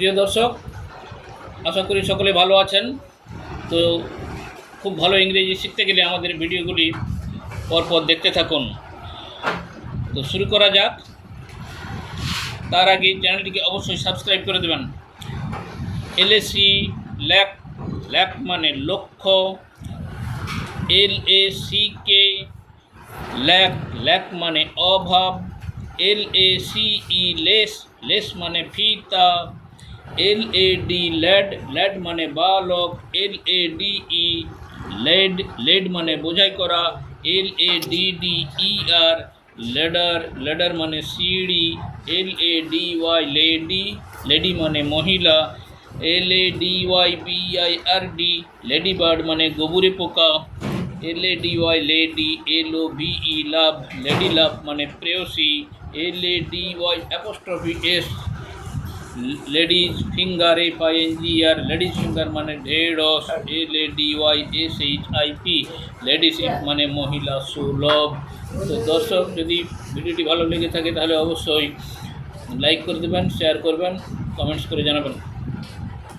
প্রিয় দর্শক, আশা করি সকলে ভালো আছেন। তো খুব ভালো ইংরেজি শিখতে গেলে আমাদের ভিডিওগুলি পরপর দেখতে থাকুন। তো শুরু করা যাক। তার আগে চ্যানেলটিকে অবশ্যই সাবস্ক্রাইব করে দেবেন। LAC ল্যাক, ল্যাক মানে লক্ষ্য, LACK ল্যাক, ল্যাক মানে অভাব, LACE লেস, লেস মানে ফিতা, LAD ল্যাড, ল্যাড মানে বালক, LADE লেড, লেড মানে বোঝাই করা, LADDER লেডার, লেডার মানে সিঁড়ি, LADY লেডি, লেডি মানে মহিলা, LADYBIRD লেডি বার্ড মানে গোবরে পোকা, LADY লেডি, LOVE লাভ, লেডি লাভ মানে প্রেয়সী, LADY apostrophe S ladies finger, FINGR ladies finger মানে ঢেঁড়স, LADYSHIP লেডিশিপ মানে মহিলা সুলভ। তো দর্শক, যদি ভিডিওটি ভালো লেগে থাকে তাহলে অবশ্যই লাইক করে দেবেন, শেয়ার করবেন, কমেন্টস করে জানাবেন।